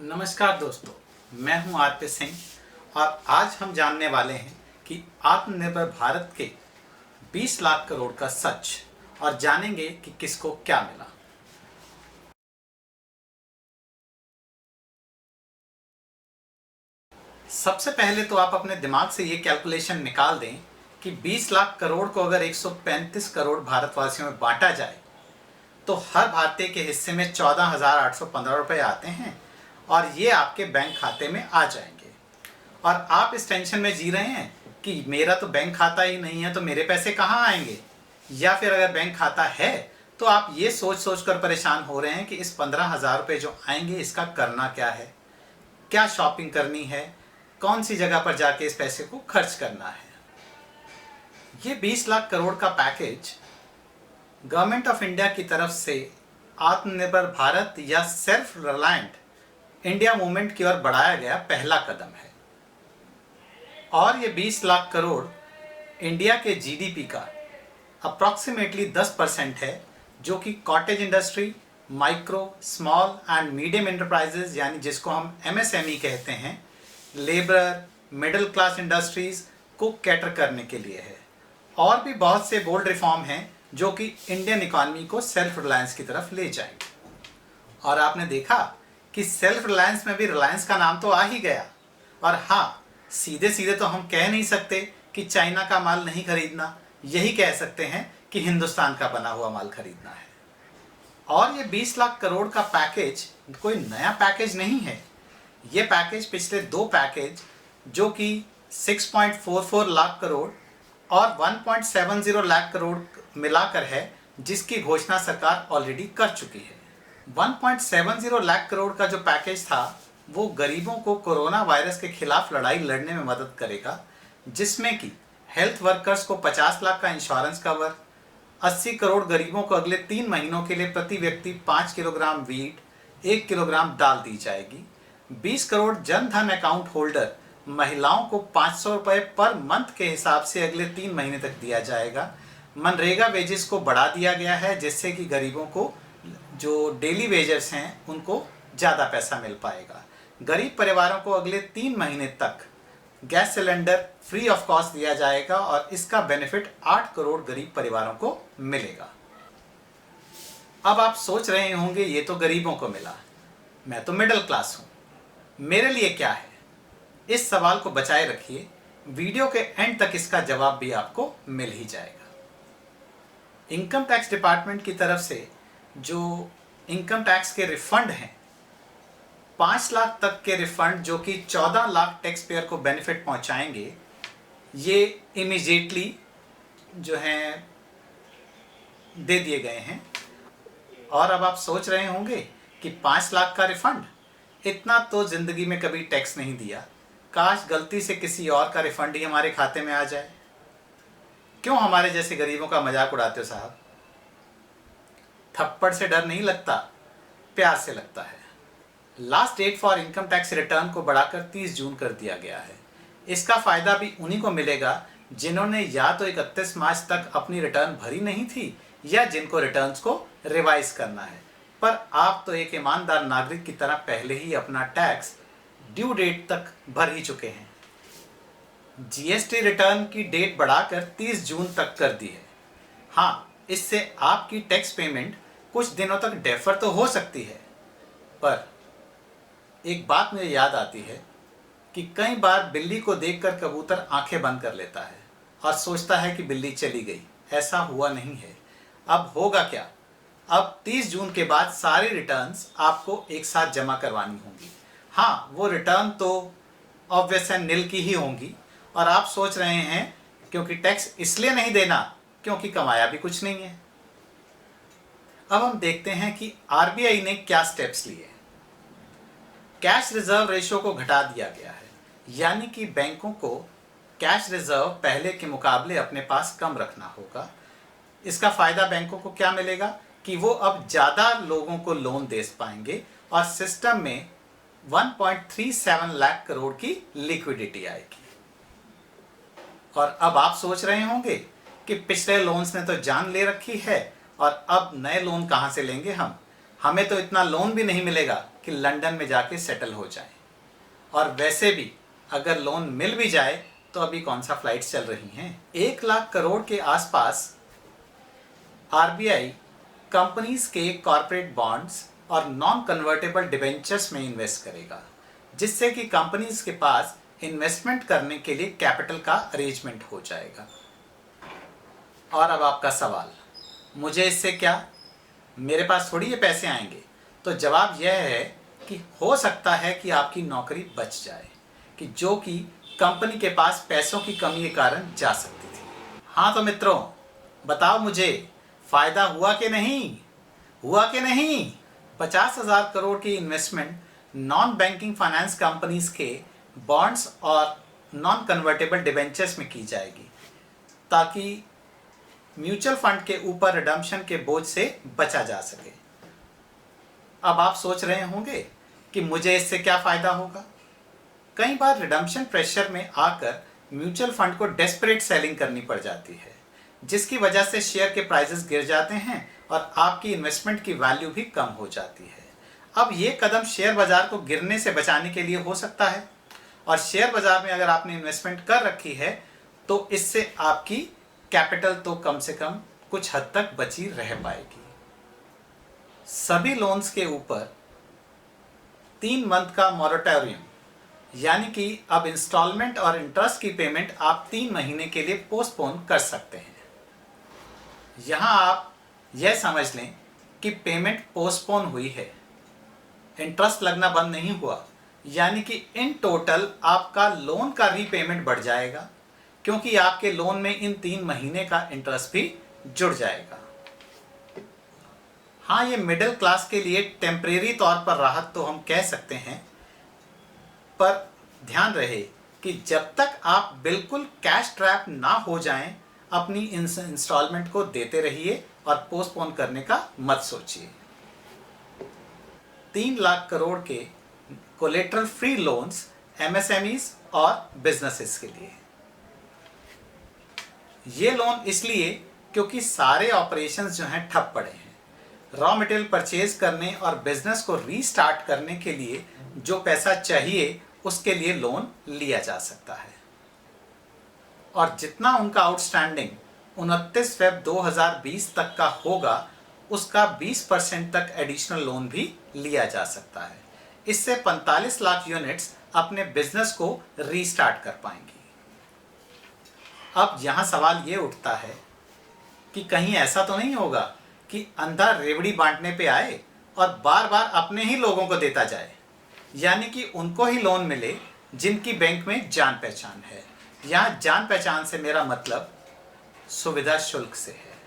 नमस्कार दोस्तों, मैं हूं आरपी सिंह और आज हम जानने वाले हैं कि आत्मनिर्भर भारत के 20 लाख करोड़ का सच और जानेंगे कि किसको क्या मिला। सबसे पहले तो आप अपने दिमाग से ये कैलकुलेशन निकाल दें कि 20 लाख करोड़ को अगर 135 करोड़ भारतवासियों में बांटा जाए तो हर भारतीय के हिस्से में 14,815 रुपये आते हैं और ये आपके बैंक खाते में आ जाएंगे। और आप इस टेंशन में जी रहे हैं कि मेरा तो बैंक खाता ही नहीं है तो मेरे पैसे कहाँ आएंगे, या फिर अगर बैंक खाता है तो आप ये सोच सोच कर परेशान हो रहे हैं कि इस 15,000 रुपये जो आएंगे इसका करना क्या है, क्या शॉपिंग करनी है, कौन सी जगह पर जाके इस पैसे को खर्च करना है। ये 20 लाख करोड़ का पैकेज गवर्नमेंट ऑफ इंडिया की तरफ से आत्मनिर्भर भारत या सेल्फ रिलायंट इंडिया मूवमेंट की ओर बढ़ाया गया पहला कदम है। और ये 20 लाख करोड़ इंडिया के जीडीपी का अप्रॉक्सीमेटली 10% है, जो कि cottage industry, micro, small and medium enterprises यानी जिसको हम एमएसएमई कहते हैं, लेबर, मिडिल क्लास इंडस्ट्रीज को कैटर करने के लिए है। और भी बहुत से बोल्ड रिफॉर्म हैं जो कि इंडियन इकॉनमी को सेल्फ रिलायंस की तरफ ले जाएंगे। और आपने देखा कि सेल्फ रिलायंस में भी रिलायंस का नाम तो आ ही गया। और हाँ, सीधे सीधे तो हम कह नहीं सकते कि चाइना का माल नहीं खरीदना, यही कह सकते हैं कि हिंदुस्तान का बना हुआ माल खरीदना है। और ये 20 लाख करोड़ का पैकेज कोई नया पैकेज नहीं है। ये पैकेज पिछले दो पैकेज जो कि 6.44 लाख करोड़ और 1.70 लाख करोड़ मिलाकर है, जिसकी घोषणा सरकार ऑलरेडी कर चुकी है। 1.70 लाख करोड़ का जो पैकेज था वो गरीबों को कोरोना वायरस के खिलाफ लड़ाई लड़ने में मदद करेगा, जिसमें कि हेल्थ वर्कर्स को 50 लाख का इंश्योरेंस कवर, 80 करोड़ गरीबों को अगले 3 महीनों के लिए प्रति व्यक्ति 5 किलोग्राम वीट, 1 किलोग्राम दाल दी जाएगी। 20 करोड़ जन धन अकाउंट होल्डर महिलाओं को 500 रुपये पर मंथ के हिसाब से अगले 3 महीने तक दिया जाएगा। मनरेगा वेजेस को बढ़ा दिया गया है, जिससे कि गरीबों को जो डेली वेजर्स हैं उनको ज़्यादा पैसा मिल पाएगा। गरीब परिवारों को अगले 3 महीने तक gas cylinder free of cost दिया जाएगा और इसका बेनिफिट 8 करोड़ गरीब परिवारों को मिलेगा। अब आप सोच रहे होंगे ये तो गरीबों को मिला, मैं तो मिडिल क्लास हूँ, मेरे लिए क्या है? इस सवाल को बचाए रखिए, वीडियो के एंड तक इसका जवाब भी आपको मिल ही जाएगा। इनकम टैक्स डिपार्टमेंट की तरफ से जो इनकम टैक्स के रिफंड हैं, 5 लाख तक के रिफंड जो कि 14 लाख टैक्स पेयर को बेनिफिट पहुंचाएंगे, ये इमीडिएटली जो हैं दे दिए गए हैं। और अब आप सोच रहे होंगे कि 5 लाख का रिफंड, इतना तो जिंदगी में कभी टैक्स नहीं दिया, काश गलती से किसी और का रिफंड ही हमारे खाते में आ जाए। क्यों हमारे जैसे गरीबों का मजाक उड़ाते हो साहब? थप्पड़ से डर नहीं लगता, प्यार से लगता है। Last date for income tax return को बढ़ाकर 30 जून कर दिया गया है। इसका फायदा भी उन्हीं को मिलेगा जिन्होंने या तो 31 मार्च तक अपनी रिटर्न भरी नहीं थी या जिनको रिटर्न्स को रिवाइज करना है। पर आप तो एक ईमानदार नागरिक की तरह पहले ही अपना टैक्स ड्यू डेट तक भर ही चुके हैं। जीएसटी रिटर्न की डेट बढ़ाकर 30 जून तक कर दी है। हाँ, इससे आपकी टैक्स पेमेंट कुछ दिनों तक डेफर तो हो सकती है, पर एक बात मुझे याद आती है कि कई बार बिल्ली को देखकर कबूतर आंखें बंद कर लेता है और सोचता है कि बिल्ली चली गई। ऐसा हुआ नहीं है। अब होगा क्या? अब 30 जून के बाद सारे रिटर्न्स आपको एक साथ जमा करवानी होंगी। हाँ, वो रिटर्न तो ऑब्वियस एंड निल की ही होंगी। और आप सोच रहे हैं क्योंकि टैक्स इसलिए नहीं देना क्योंकि कमाया भी कुछ नहीं है। अब हम देखते हैं कि आरबीआई ने क्या स्टेप्स लिए। कैश रिजर्व रेशियो को घटा दिया गया है, यानी कि बैंकों को कैश रिजर्व पहले के मुकाबले अपने पास कम रखना होगा। इसका फायदा बैंकों को क्या मिलेगा कि वो अब ज़्यादा लोगों को लोन दे पाएंगे और सिस्टम में 1.37 लाख करोड़ की लिक्विडिटी आएगी। और अब आप सोच रहे होंगे कि पिछले लोन्स ने तो जान ले रखी है और अब नए लोन कहाँ से लेंगे हम? हमें तो इतना लोन भी नहीं मिलेगा कि लंदन में जाके सेटल हो जाए। और वैसे भी अगर लोन मिल भी जाए तो अभी कौन सा फ्लाइट्स चल रही हैं। 1 लाख करोड़ के आसपास आरबीआई कंपनीज के कॉरपोरेट बॉन्ड्स और नॉन कन्वर्टेबल डिबेंचर्स में इन्वेस्ट करेगा, जिससे कि कंपनीज के पास इन्वेस्टमेंट करने के लिए कैपिटल का अरेंजमेंट हो जाएगा। और अब आपका सवाल, मुझे इससे क्या, मेरे पास थोड़ी ये पैसे आएंगे? तो जवाब यह है कि हो सकता है कि आपकी नौकरी बच जाए, कि जो कि कंपनी के पास पैसों की कमी के कारण जा सकती थी। हाँ तो मित्रों, बताओ मुझे, फायदा हुआ कि नहीं? हुआ कि नहीं? 50,000 करोड़ की investment non banking finance companies के बॉन्ड्स और नॉन कन्वर्टेबल डिबेंचर्स में की जाएगी, ताकि म्यूचुअल फंड के ऊपर रिडम्पशन के बोझ से बचा जा सके। अब आप सोच रहे होंगे कि मुझे इससे क्या फायदा होगा। कई बार रिडम्पशन प्रेशर में आकर म्यूचुअल फंड को डेस्परेट सेलिंग करनी पड़ जाती है, जिसकी वजह से शेयर के प्राइसेस गिर जाते हैं और आपकी इन्वेस्टमेंट की वैल्यू भी कम हो जाती है। अब ये कदम शेयर बाजार को गिरने से बचाने के लिए हो सकता है, और शेयर बाजार में अगर आपने इन्वेस्टमेंट कर रखी है तो इससे आपकी कैपिटल तो कम से कम कुछ हद तक बची रह पाएगी। सभी लोन्स के ऊपर 3 मंथ का मॉरेटोरियम, यानी कि अब इंस्टॉलमेंट और इंटरेस्ट की पेमेंट आप 3 महीने के लिए पोस्टपोन कर सकते हैं। यहाँ आप यह समझ लें कि पेमेंट पोस्टपोन हुई है, इंटरेस्ट लगना बंद नहीं हुआ, यानी कि इन टोटल आपका लोन का रीपेमेंट बढ़ जाएगा, क्योंकि आपके लोन में इन 3 महीने का इंटरेस्ट भी जुड़ जाएगा। हाँ, ये मिडिल क्लास के लिए टेम्परेरी तौर पर राहत तो हम कह सकते हैं, पर ध्यान रहे कि जब तक आप बिल्कुल कैश ट्रैप ना हो जाएं, अपनी इंस्टॉलमेंट को देते रहिए और पोस्टपोन करने का मत सोचिए। 3 लाख करोड़ के कोलेटरल फ्री लोन्स एमएसएमईज और बिजनेसेस के लिए। ये लोन इसलिए क्योंकि सारे ऑपरेशंस जो हैं ठप पड़े हैं। रॉ मटेरियल परचेज करने और बिजनेस को रीस्टार्ट करने के लिए जो पैसा चाहिए उसके लिए लोन लिया जा सकता है, और जितना उनका आउटस्टैंडिंग 29 फ़रवरी 2020 तक का होगा उसका 20% तक एडिशनल लोन भी लिया जा सकता है। इससे 45 लाख यूनिट्स अपने बिजनेस को रीस्टार्ट कर पाएंगी। अब यहाँ सवाल ये उठता है कि कहीं ऐसा तो नहीं होगा कि अंधा रेवड़ी बांटने पे आए और बार बार अपने ही लोगों को देता जाए, यानी कि उनको ही लोन मिले जिनकी बैंक में जान पहचान है। यहाँ जान पहचान से मेरा मतलब सुविधा शुल्क से है,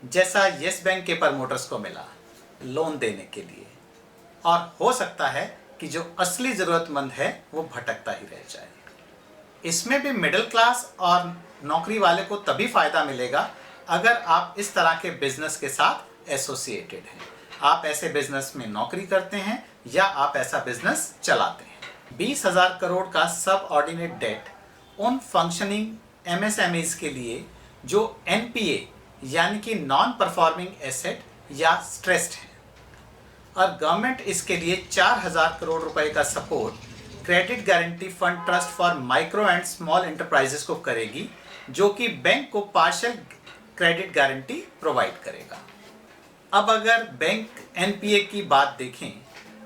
जैसा येस बैंक के प्रमोटर्स को मिला लोन देने के लिए। और हो सकता है कि जो असली ज़रूरतमंद है वो भटकता ही रह जाए। इसमें भी मिडिल क्लास और नौकरी वाले को तभी फ़ायदा मिलेगा अगर आप इस तरह के बिजनेस के साथ एसोसिएटेड हैं, आप ऐसे बिजनेस में नौकरी करते हैं या आप ऐसा बिजनेस चलाते हैं। 20,000 करोड़ का सब ऑर्डिनेट डेट उन फंक्शनिंग एमएसएमईज के लिए जो एनपीए यानी कि नॉन परफॉर्मिंग एसेट या स्ट्रेस्ड है, और गवर्नमेंट इसके लिए 4,000 करोड़ रुपए का support credit guarantee fund trust for micro and small enterprises को करेगी, जो कि बैंक को पार्शियल क्रेडिट गारंटी प्रोवाइड करेगा। अब अगर बैंक एनपीए की बात देखें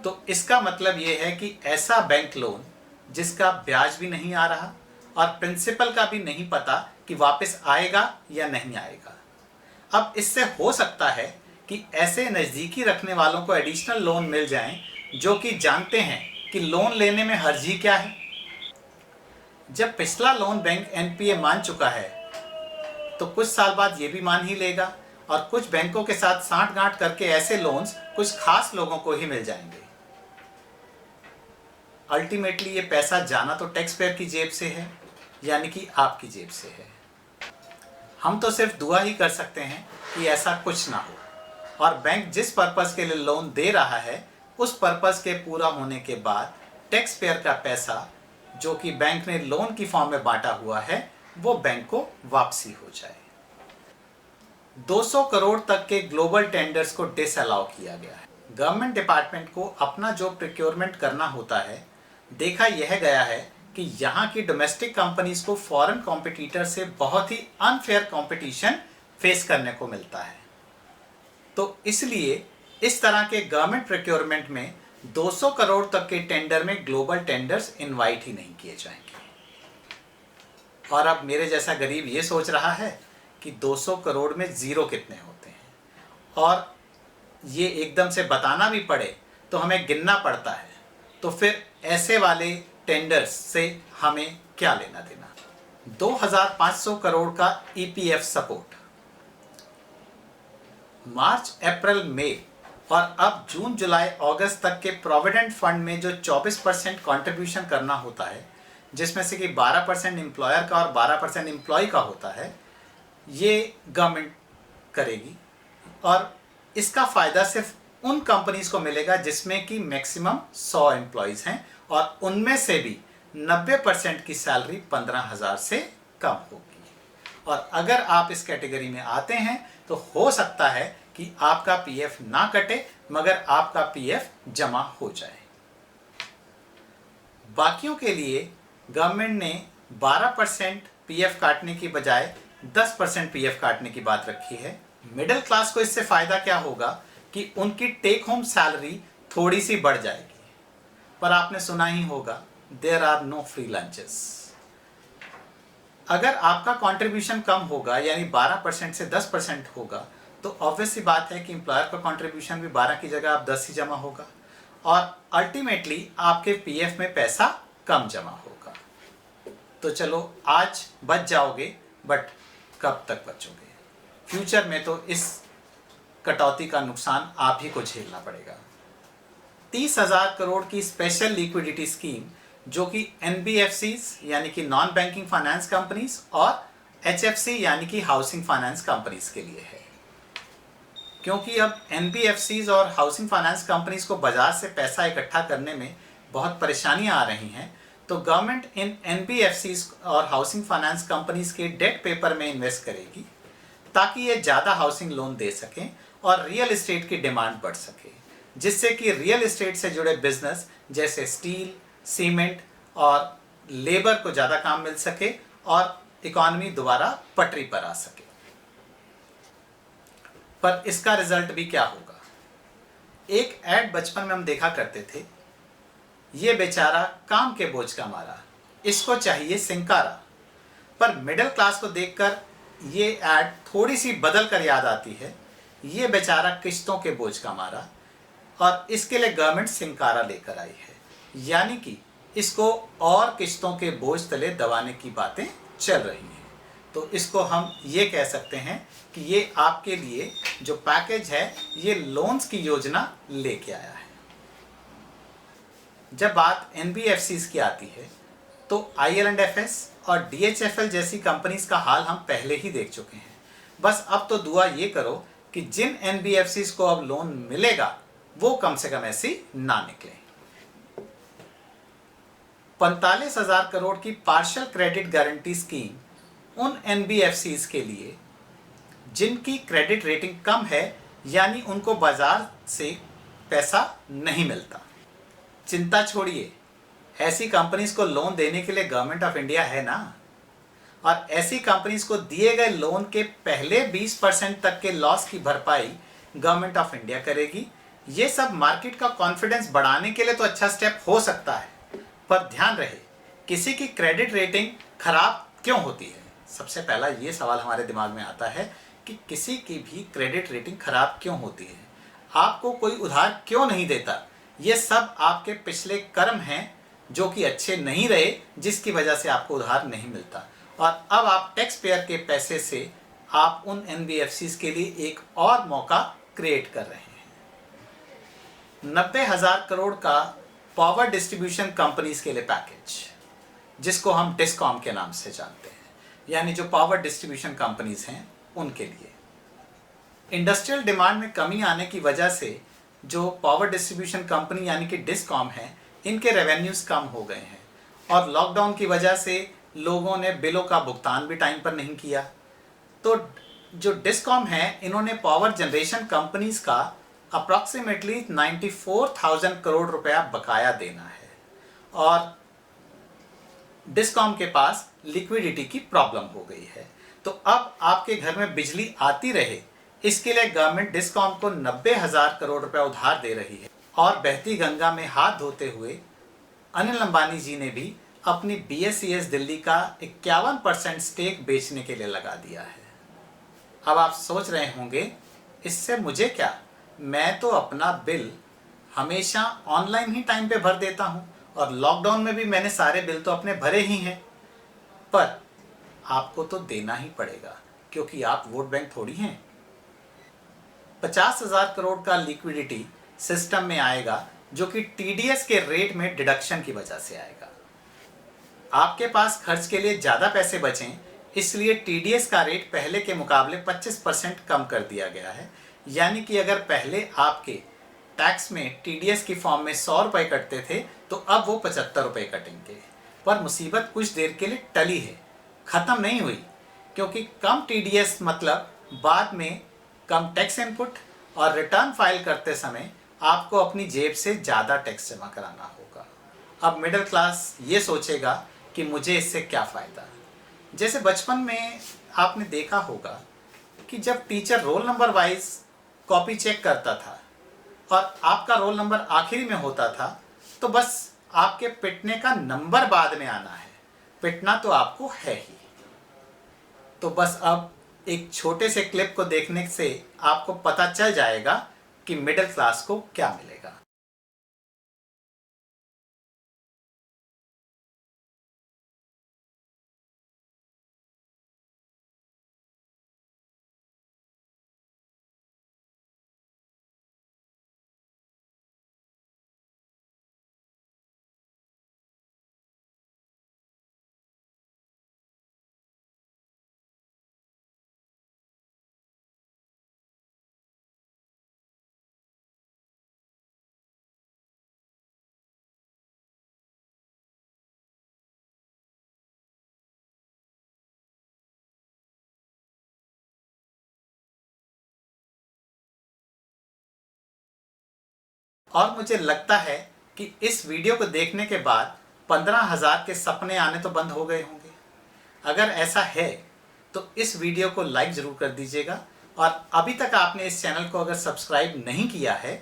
तो इसका मतलब ये है कि ऐसा बैंक लोन जिसका ब्याज भी नहीं आ रहा और प्रिंसिपल का भी नहीं पता कि वापस आएगा या नहीं आएगा। अब इससे हो सकता है कि ऐसे नज़दीकी रखने वालों को एडिशनल लोन मिल जाएं जो कि जानते हैं कि लोन लेने में हर्जी क्या है। जब पिछला लोन बैंक एनपीए मान चुका है तो कुछ साल बाद ये भी मान ही लेगा, और कुछ बैंकों के साथ सांठ-गांठ करके ऐसे लोन्स कुछ खास लोगों को ही मिल जाएंगे। अल्टीमेटली ये पैसा जाना तो टैक्स पेयर की जेब से है, यानी कि आपकी जेब से है। हम तो सिर्फ दुआ ही कर सकते हैं कि ऐसा कुछ ना हो, और बैंक जिस पर्पस के लिए लोन दे रहा है उस पर्पस के पूरा होने के बाद टैक्स पेयर का पैसा जो कि बैंक ने लोन की फॉर्म में बांटा हुआ है वो बैंक को वापसी हो जाए। 200 करोड़ तक के ग्लोबल टेंडर्स को डिसअलाउ किया गया है। गवर्नमेंट डिपार्टमेंट को अपना जो प्रोक्योरमेंट करना होता है, देखा यह गया है कि यहाँ की डोमेस्टिक कंपनीज को फॉरेन कॉम्पिटिटर से बहुत ही अनफेयर कंपटीशन फेस करने को मिलता है। तो इसलिए इस तरह के गवर्नमेंट प्रोक्योरमेंट में 200 करोड़ तक के टेंडर में ग्लोबल टेंडर्स इनवाइट ही नहीं किए जाएंगे। और अब मेरे जैसा गरीब ये सोच रहा है कि 200 करोड़ में जीरो कितने होते हैं, और ये एकदम से बताना भी पड़े तो हमें गिनना पड़ता है, तो फिर ऐसे वाले टेंडर्स से हमें क्या लेना देना। 2500 करोड़ का ईपीएफ सपोर्ट, मार्च अप्रैल मई और अब जून जुलाई अगस्त तक के प्रोविडेंट फंड में जो 24% कॉन्ट्रीब्यूशन करना होता है, जिसमें से कि 12% एम्प्लॉयर का और 12% एम्प्लॉय का होता है, ये गवर्नमेंट करेगी। और इसका फ़ायदा सिर्फ उन कंपनीज को मिलेगा जिसमें कि मैक्सिमम 100 एम्प्लॉयज़ हैं और उनमें से भी 90% की सैलरी 15,000 से कम होगी। और अगर आप इस कैटेगरी में आते हैं तो हो सकता है कि आपका पीएफ ना कटे मगर आपका पीएफ जमा हो जाए। बाकियों के लिए गवर्नमेंट ने 12% पीएफ काटने की बजाय 10% पीएफ काटने की बात रखी है। मिडिल क्लास को इससे फायदा क्या होगा कि उनकी टेक होम सैलरी थोड़ी सी बढ़ जाएगी। पर आपने सुना ही होगा, there are no free lunches. अगर आपका कंट्रीब्यूशन कम होगा यानी 12% से 10% होगा तो ऑब्वियस सी बात है कि एम्प्लॉयर का कंट्रीब्यूशन भी 12 की जगह अब 10 ही जमा होगा और अल्टीमेटली आपके पीएफ में पैसा कम जमा होगा। तो चलो आज बच जाओगे, बट कब तक बचोगे? फ्यूचर में तो इस कटौती का नुकसान आप ही को झेलना पड़ेगा। 30,000 करोड़ की स्पेशल लिक्विडिटी स्कीम जो कि एनबीएफसीज यानी कि नॉन बैंकिंग फाइनेंस कंपनीज और एचएफसी यानी कि हाउसिंग फाइनेंस कंपनीज के लिए है। क्योंकि अब एनबीएफसीज और हाउसिंग फाइनेंस कंपनीज को बाजार से पैसा इकट्ठा करने में बहुत परेशानियां आ रही हैं, तो गवर्नमेंट इन एनबीएफसीज और हाउसिंग फाइनेंस कंपनीज के डेट पेपर में इन्वेस्ट करेगी ताकि ये ज़्यादा हाउसिंग लोन दे सकें और रियल इस्टेट की डिमांड बढ़ सके, जिससे कि रियल इस्टेट से जुड़े बिजनेस जैसे स्टील, सीमेंट और लेबर को ज़्यादा काम मिल सके और इकॉनमी दोबारा पटरी पर आ सके। पर इसका रिजल्ट भी क्या होगा? एक ऐड बचपन में हम देखा करते थे, ये बेचारा काम के बोझ का मारा, इसको चाहिए सिंकारा। पर मिडिल क्लास को देखकर ये ऐड थोड़ी सी बदल कर याद आती है, ये बेचारा किश्तों के बोझ का मारा, और इसके लिए गवर्नमेंट सिंकारा लेकर आई है, यानी कि इसको और किश्तों के बोझ तले दबाने की बातें चल रही हैं। तो इसको हम ये कह सकते हैं कि ये आपके लिए जो पैकेज है ये लोन्स की योजना लेके आया है। जब बात एनबीएफसीज की आती है तो आईएल&एफएस और डीएचएफएल जैसी कंपनीज का हाल हम पहले ही देख चुके हैं। बस अब तो दुआ ये करो कि जिन एनबीएफसीज को अब लोन मिलेगा वो कम से कम ऐसी ना निकले। 45,000 करोड़ की पार्शियल क्रेडिट गारंटी स्कीम उन एनबीएफसीज के लिए जिनकी क्रेडिट रेटिंग कम है, यानी उनको बाजार से पैसा नहीं मिलता। चिंता छोड़िए, ऐसी कंपनीज को लोन देने के लिए गवर्नमेंट ऑफ इंडिया है ना, और ऐसी कंपनीज को दिए गए लोन के पहले 20% तक के लॉस की भरपाई गवर्नमेंट ऑफ इंडिया करेगी। ये सब मार्केट का कॉन्फिडेंस बढ़ाने के लिए तो अच्छा स्टेप हो सकता है, पर ध्यान रहे किसी की क्रेडिट रेटिंग खराब क्यों होती है? सबसे पहला ये सवाल हमारे दिमाग में आता है कि किसी की भी क्रेडिट रेटिंग खराब क्यों होती है? आपको कोई उधार क्यों नहीं देता? ये सब आपके पिछले कर्म हैं जो कि अच्छे नहीं रहे, जिसकी वजह से आपको उधार नहीं मिलता, और अब आप टैक्स पेयर के पैसे से आप उन एनबीएफसीज के लिए एक और मौका क्रिएट कर रहे हैं। 90,000 करोड़ का पावर डिस्ट्रीब्यूशन कंपनीज के लिए पैकेज, जिसको हम डिस्कॉम के नाम से जानते हैं, यानी जो पावर डिस्ट्रीब्यूशन कंपनीज हैं उनके लिए। इंडस्ट्रियल डिमांड में कमी आने की वजह से जो पावर डिस्ट्रीब्यूशन कंपनी यानी कि डिस्कॉम है, इनके रेवेन्यूज कम हो गए हैं, और लॉकडाउन की वजह से लोगों ने बिलों का भुगतान भी टाइम पर नहीं किया। तो जो डिस्कॉम है, इन्होंने पावर जनरेशन कंपनीज का अप्रॉक्सीमेटली 94,000 करोड़ रुपया बकाया देना है और डिस्कॉम के पास लिक्विडिटी की प्रॉब्लम हो गई है। तो अब आपके घर में बिजली आती रहे, इसके लिए गवर्नमेंट डिस्कॉम को 90,000 करोड़ रुपया उधार दे रही है। और बहती गंगा में हाथ धोते हुए अनिल अंबानी जी ने भी अपनी BSES दिल्ली का 51% स्टेक बेचने के लिए लगा दिया है। अब आप सोच रहे होंगे इससे मुझे क्या, मैं तो अपना बिल हमेशा ऑनलाइन ही टाइम पे भर देता हूँ और लॉकडाउन में भी मैंने सारे बिल तो अपने भरे ही हैं। पर आपको तो देना ही पड़ेगा क्योंकि आप वोट बैंक थोड़ी हैं। 50,000 करोड़ का लिक्विडिटी सिस्टम में आएगा जो कि TDS के रेट में डिडक्शन की वजह से आएगा। आपके पास खर्च के लिए ज़्यादा पैसे बचें, इसलिए TDS का रेट पहले के मुकाबले 25% कम कर दिया गया है। यानी कि अगर पहले आपके टैक्स में TDS की फॉर्म में 100 रुपये कटते थे तो अब वो 75 रुपये कटेंगे। पर मुसीबत कुछ देर के लिए टली है, ख़त्म नहीं हुई, क्योंकि कम TDS मतलब बाद में कम टैक्स इनपुट और रिटर्न फाइल करते समय आपको अपनी जेब से ज़्यादा टैक्स जमा कराना होगा। अब मिडिल क्लास ये सोचेगा कि मुझे इससे क्या फ़ायदा। जैसे बचपन में आपने देखा होगा कि जब teacher roll number wise copy check करता था और आपका रोल नंबर आखिरी में होता था, तो बस आपके पिटने का नंबर बाद में आना है, पिटना तो आपको है ही। तो बस अब एक छोटे से क्लिप को देखने से आपको पता चल जाएगा कि मिडिल क्लास को क्या मिलेगा। और मुझे लगता है कि इस वीडियो को देखने के बाद 15,000 के सपने आने तो बंद हो गए होंगे। अगर ऐसा है तो इस वीडियो को लाइक ज़रूर कर दीजिएगा और अभी तक आपने इस चैनल को अगर सब्सक्राइब नहीं किया है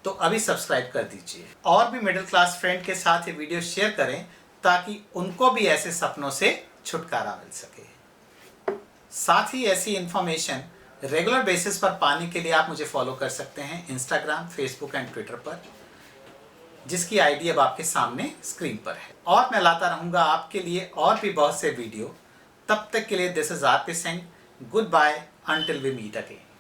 तो अभी सब्सक्राइब कर दीजिए और भी मिडिल क्लास फ्रेंड के साथ ये वीडियो शेयर करें ताकि उनको भी ऐसे सपनों से छुटकारा मिल सके। साथ ही ऐसी इन्फॉर्मेशन रेगुलर बेसिस पर पाने के लिए आप मुझे फॉलो कर सकते हैं इंस्टाग्राम, फेसबुक एंड ट्विटर पर, जिसकी आईडी अब आपके सामने स्क्रीन पर है। और मैं लाता रहूँगा आपके लिए और भी बहुत से वीडियो। तब तक के लिए this is RP Singh. Goodbye until we meet again.